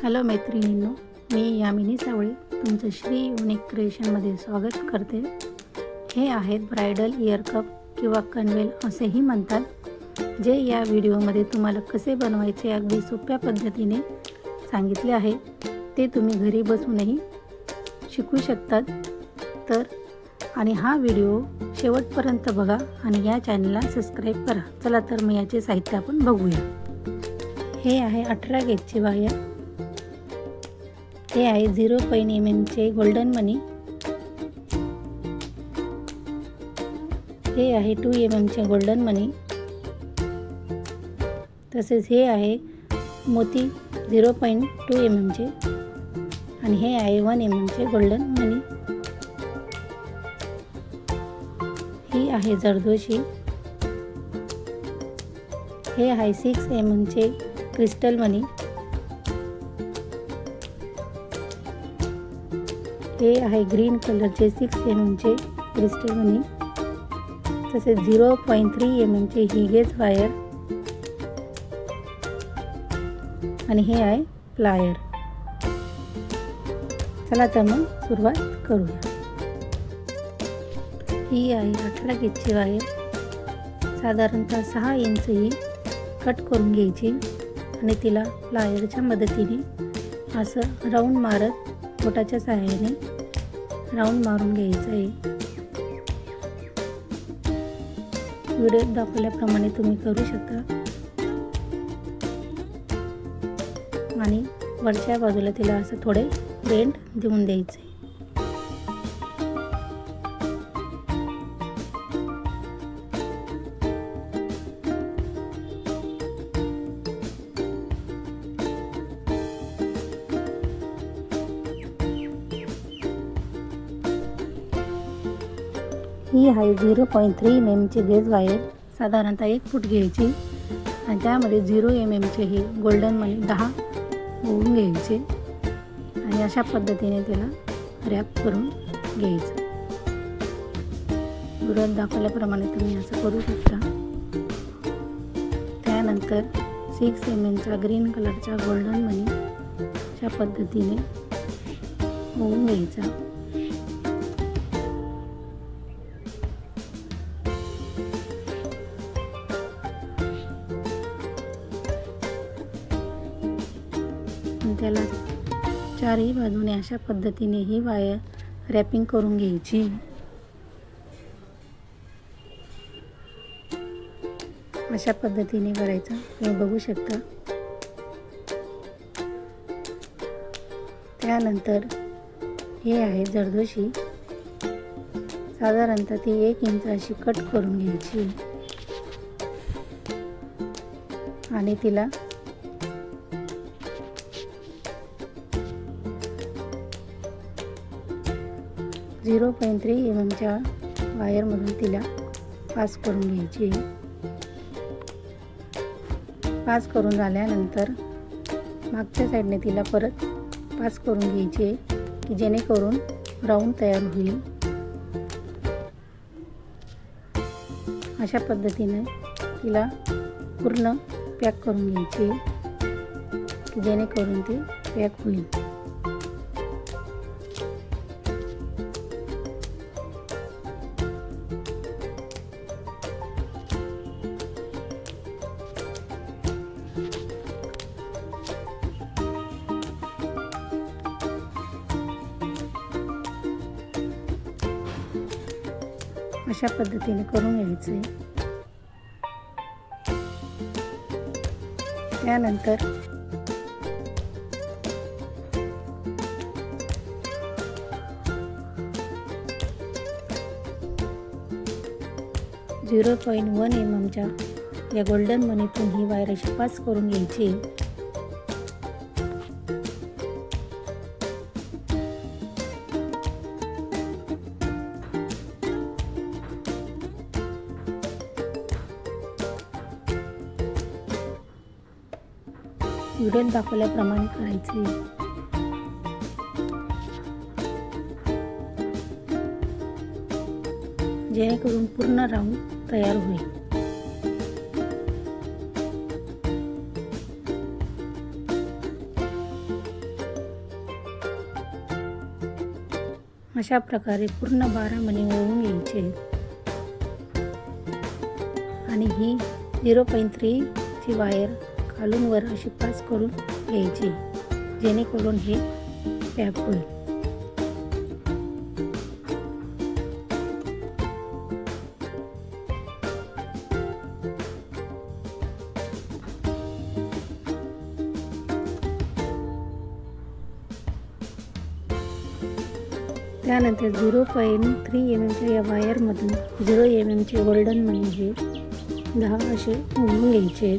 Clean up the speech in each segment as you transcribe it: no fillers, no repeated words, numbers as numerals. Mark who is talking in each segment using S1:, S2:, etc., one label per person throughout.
S1: Hello मैत्रिणींनो, मी यामिनी सावळे तुमचं Shri unique क्रिएशनमध्ये स्वागत करते. हे आहेत ब्रायडल इयर कप किंवा कनवेल असेही म्हणतात, जे या व्हिडिओमध्ये तुम्हाला कसे बनवायचे अगदी सोप्या पद्धतीने सांगितले आहे. ते तुम्ही घरी बसूनही शिकू शकतात. आणि हा व्हिडिओ शेवटपर्यंत बघा आणि या चॅनलला सबस्क्राईब करा. चला तर मग याचे साहित्य आपण बघूया. हे आहे 18 गेजची वायर. हे आहे 0.1 mm गोल्डन मनी. हे आहे 2 mm गोल्डन मनी. तसेच हे आहे मोती 0.2 mm आणि हे आहे 1 mm गोल्डन मनी. ही आहे जरदोशी. हे आहे 6 mm क्रिस्टल मनी. हे आहे ग्रीन कलरचे 6 mm क्रिस्टल मनी. तसेच 0.3 mm ही गेज वायर आणि हे आहे प्लायर. चला तर मग सुरुवात करूया. ही आहे 18 गेजची वायर. साधारणतः 6 इंच ही कट करून घ्यायची आणि तिला प्लायरच्या मदतीने असं राऊंड मारत बोटाच्या सहाय्याने राऊंड मारून घ्यायचं आहे. व्हिडिओत दाखवल्याप्रमाणे तुम्ही करू शकता. आणि वरच्या बाजूला तिला असं थोडे बेंड देऊन द्यायचे. ही आहे 0.3 mm ची गेज वायर. साधारणतः 1 फूट घ्यायची आणि त्यामध्ये 0 mm चे हे गोल्डन मनी 10 होऊन घ्यायचे आणि अशा पद्धतीने त्याला रॅप करून घ्यायचं. व्हिडिओत दाखवल्याप्रमाणे तुम्ही असं करू शकता. त्यानंतर 6 mm चा ग्रीन कलरचा गोल्डन मनी अशा पद्धतीने होऊन घ्यायचा. त्याला चारही बाजूने अशा पद्धतीने ही वायर रॅपिंग करून घ्यायची. अशा पद्धतीने करायचं तुम्ही बघू शकता. त्यानंतर हे आहे जरदोशी. साधारणतः ती 1 इंच अशी कट करून घ्यायची आणि तिला .3 mm च्या वायरमधून तिला पास करून घ्यायची. पास करून झाल्यानंतर मागच्या साईडने तिला परत पास करून घ्यायची की जेणेकरून राऊंड तयार होईल. अशा पद्धतीने तिला पूर्ण पॅक करून घ्यायची की जेणेकरून ती पॅक होईल. अशा पद्धतीने करून घ्यायचे. त्यानंतर .1 mm च्या या गोल्डन मनीतून ही वायर अशी पास करून घ्यायची. व्हिडिओत दाखवल्याप्रमाणे करायचे. जेणेकरून पूर्ण राऊंड तयार होईल. अशा प्रकारे पूर्ण 12 मणी ओळून घ्यायचे आणि ही 0.3 ची वायर खालून वर अशी पास करून घ्यायची, जेणेकरून हे पॅक होईल. त्यानंतर 0.3 mm या वायरमधून 0 mm चे गोल्डन मणी हे 10 असे ओढून घ्यायचे.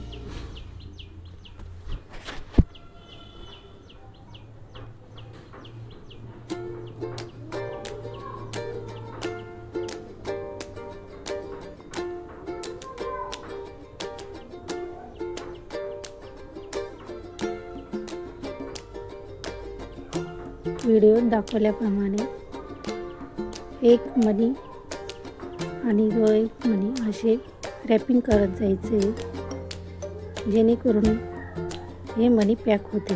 S1: व्हिडिओत दाखवल्याप्रमाणे एक मणी आणि एक मणी असे रॅपिंग करत जायचे, जेणेकरून हे मणी पॅक होते.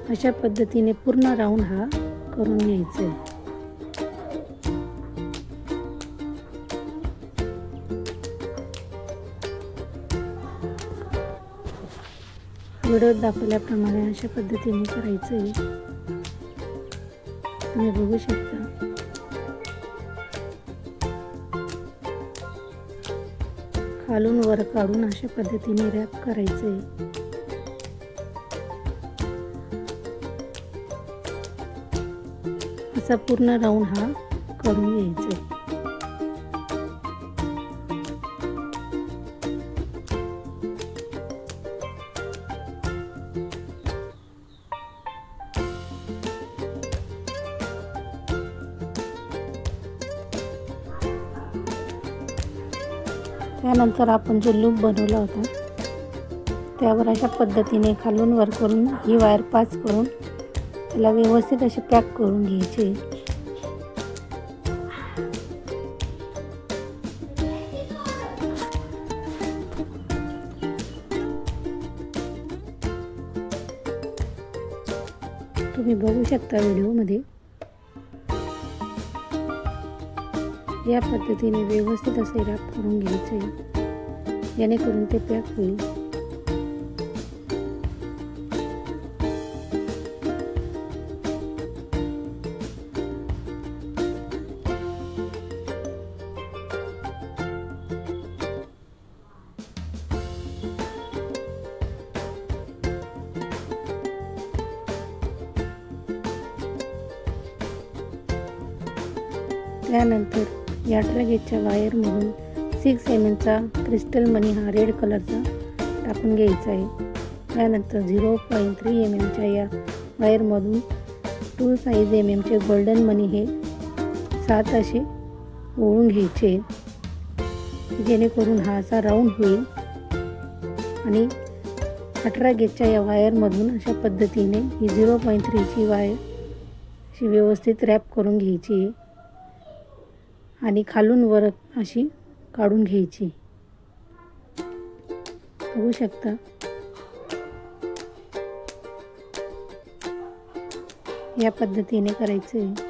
S1: अशा पद्धतीने पूर्ण राऊंड हा करून घ्यायचा आहे. व्हिडिओत दाखवल्याप्रमाणे अशा पद्धतीने करायचं आहे. तुम्ही बघू शकता. खालून वर काढून अशा पद्धतीने रॅप करायचं आहे. असा पूर्ण राऊंड हा करून घ्यायचा आहे. त्यानंतर आपण जो लूप बनवला होता त्यावर अशा पद्धतीने खालून वर करून ही वायर पास करून त्याला व्यवस्थित असे पॅक करून घ्यायचे. तुम्ही बघू शकता व्हिडिओमध्ये. या पद्धतीने व्यवस्थित असे रॅप करून घ्यायचे, जेणेकरून ते पॅक होईल. त्यानंतर या 18 गेजच्या वायरमधून 6 mm चा क्रिस्टल मनी हा रेड कलरचा टाकून घ्यायचा आहे. त्यानंतर 0.3 mm च्या या वायरमधून 2 mm चे गोल्डन मनी हे 7 असे ओढून घ्यायचे, जेणेकरून हा असा राऊंड होईल. आणि 18 गेजच्या या वायरमधून अशा पद्धतीने ही 0.3 ची वायर अशी व्यवस्थित रॅप करून घ्यायची आणि खालून वर अशी काढून घ्यायची. बघू शकता. या पद्धतीने करायचं आहे.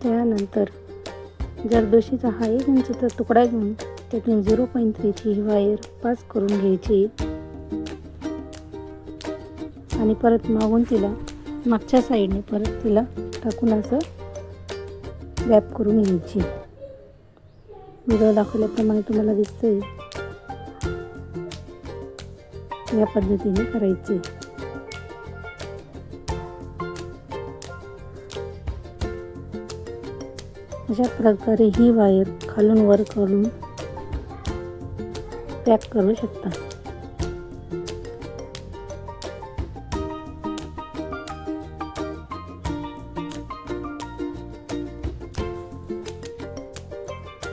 S1: त्यानंतर जरदोशीचा हा 1 इंचचा तुकडा घेऊन त्यातून 0.3 ची ही वायर पास करून घ्यायची आणि परत मागून तिला मागच्या साईडने परत तिला टाकून असं रॅप करून घ्यायची. व्हिडिओ दाखवल्याप्रमाणे तुम्हाला दिसतंय. या पद्धतीने करायचे. अशा प्रकारे ही वायर खालून वर करून पॅक करू शकता.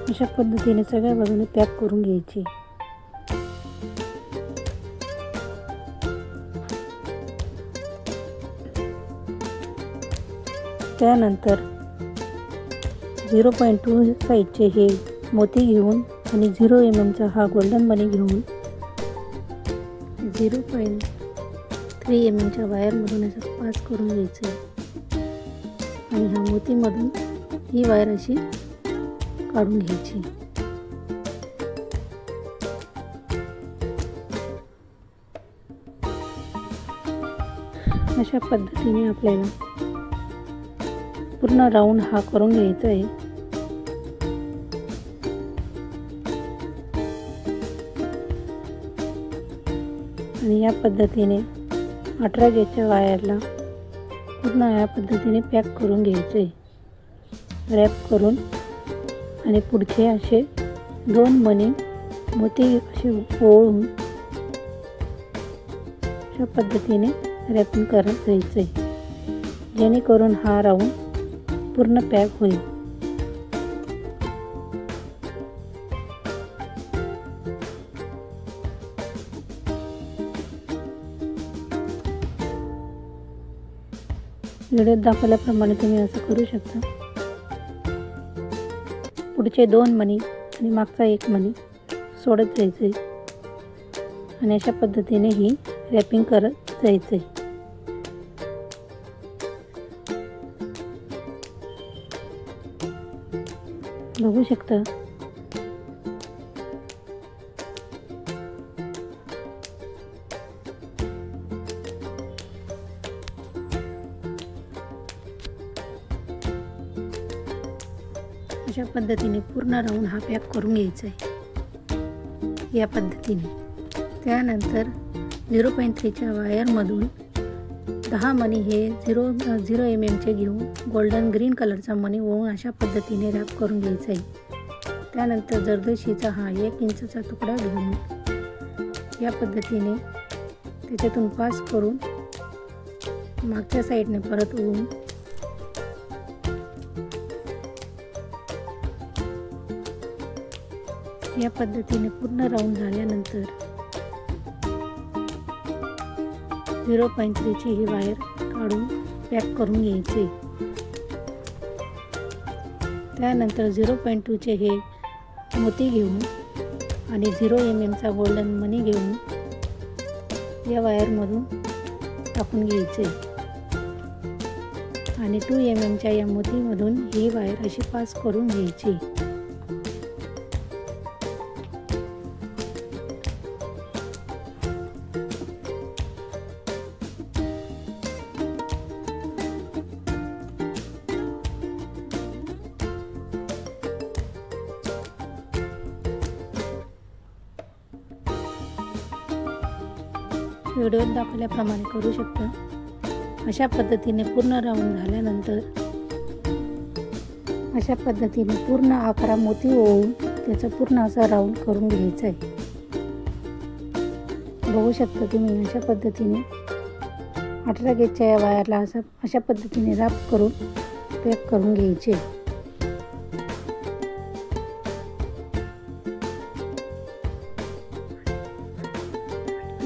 S1: अशा पद्धतीने सगळ्या बाजूने पॅक करून घ्यायची. त्यानंतर 0.2 साईजचे हे मोती घेऊन आणि 0 mm हा गोल्डन मनी घेऊन 0.3 mm वायरमधून असं पास करून घ्यायचं आहे आणि ह्या मोतीमधून ही वायर अशी काढून घ्यायची. अशा पद्धतीने आपल्याला पूर्ण राऊंड हा करून घ्यायचा आहे. आणि या पद्धतीने 18 गेजच्या वायरला पूर्ण या पद्धतीने पॅक करून घ्यायचे आहे. रॅप करून आणि पुढचे असे 2 मणी मोती असे ओळून अशा पद्धतीने रॅपिंग करत जायचं आहे, जेणेकरून हा राऊंड पूर्ण पॅक होईल. व्हिडिओत दाखवल्याप्रमाणे तुम्ही असं करू शकता. पुढचे 2 मणी आणि मागचा 1 मणी सोडत जायचे आणि अशा पद्धतीने ही रॅपिंग करत जायचे. बघू शकता अशा पद्धतीने पूर्ण राऊंड हा पॅक करून घ्यायचा आहे या पद्धतीने. त्यानंतर 0.3च्या वायरमधून 10 मणी हे 0 mm चे घेऊन गोल्डन ग्रीन कलरचा मणी ओळून अशा पद्धतीने रॅप करून घ्यायचा आहे. त्यानंतर जरदोशीचा हा 1 इंचचा तुकडा घेऊन या पद्धतीने त्याच्यातून पास करून मागच्या साईडने परत ओळून या पद्धतीने पूर्ण राऊंड झाल्यानंतर 0.3ची ही वायर काढून पॅक करून घ्यायचे. त्यानंतर 0.2चे हे मोती घेऊन आणि 0 mmचा गोल्डन मनी घेऊन या वायरमधून टाकून घ्यायचे आणि 2 mmच्या या मोतीमधून ही वायर अशी पास करून घ्यायची. व्हिडिओत दाखवल्याप्रमाणे करू शकता. अशा पद्धतीने पूर्ण राऊंड झाल्यानंतर अशा पद्धतीने पूर्ण 11 मोती ओळून त्याचा पूर्ण असा राऊंड करून घ्यायचा आहे. बघू शकता तुम्ही अशा पद्धतीने 18 गेजच्या या वायरला अशा पद्धतीने रॅप करून पॅक करून घ्यायचे.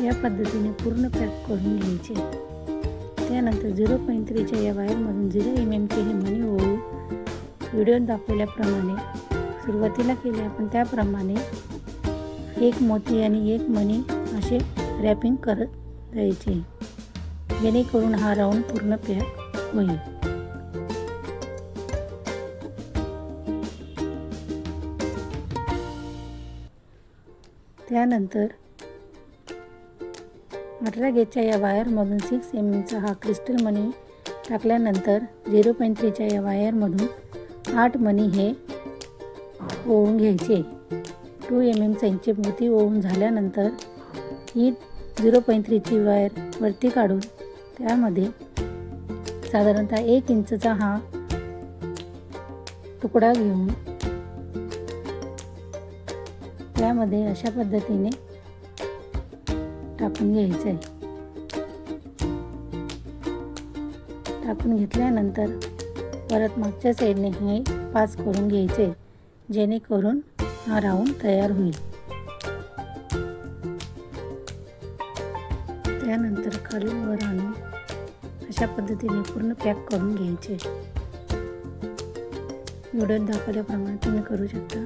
S1: या पद्धतीने पूर्ण पॅक करून घ्यायचे. त्यानंतर 0.3च्या या वायरमधून 0 mmचे हे मणी ओळून व्हिडिओत दाखवल्याप्रमाणे सुरुवातीला केले आपण त्याप्रमाणे 1 मोती आणि 1 मणी असे रॅपिंग करत जायचे, जेणेकरून हा राऊंड पूर्ण पॅक होईल. त्यानंतर 18 गेजच्या या वायरमधून 6 mmचा हा क्रिस्टल मनी टाकल्यानंतर 0.3च्या या वायरमधून 8 मणी हे ओळून घ्यायचे. 2 mm साईजचे मोती ओळून झाल्यानंतर ही 0.3ची वायर वरती काढून त्यामध्ये साधारणतः 1 इंचचा हा तुकडा घेऊन त्यामध्ये अशा पद्धतीने टाकून घ्यायचं आहे. टाकून घेतल्यानंतर परत मागच्या साईडने हे पास करून घ्यायचे, जेणेकरून हा राऊंड तयार होईल. त्यानंतर खालून वर आणून अशा पद्धतीने पूर्ण पॅक करून घ्यायचे. व्हिडिओत दाखवल्याप्रमाणे तुम्ही करू शकता.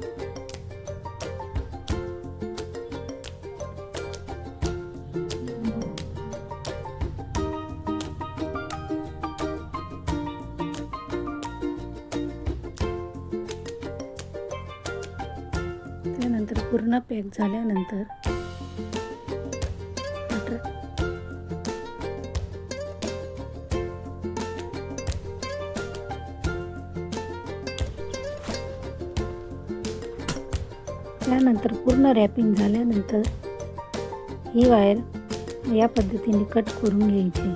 S1: त्यानंतर पूर्ण पॅक झाल्यानंतर पूर्ण रॅपिंग झाल्यानंतर ही वायर या पद्धतीने कट करून घ्यायची.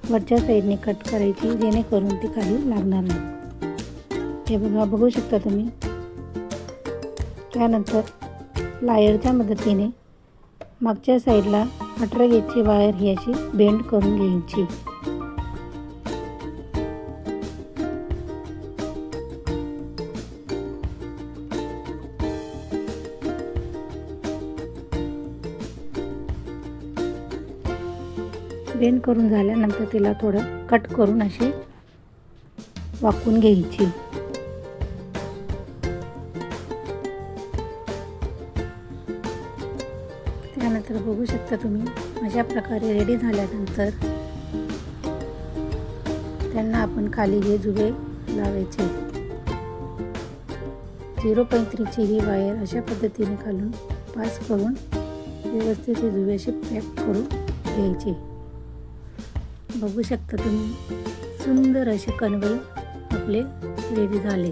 S1: वरच्या साईडने कट करायची जेणेकरून ती खाली लागणार नाही. हे बघू शकता तुम्ही. त्यानंतर लायरच्या मदतीने मागच्या साईडला 18 गेजची वायर ही अशी बेंड करून घ्यायची. बेंड करून झाल्यानंतर तिला थोडं कट करून अशी वाकून घ्यायची. त्यानंतर बघू शकता तुम्ही अशा प्रकारे रेडी झाल्यानंतर त्यांना आपण खाली हे जुवे लावायचे. 0.3ची ही वायर अशा पद्धतीने खालून पास करून व्यवस्थित हे जुवे असे पॅक करून घ्यायचे. बघू शकता तुम्ही सुंदर असे कणवेल आपले रेडी झाले.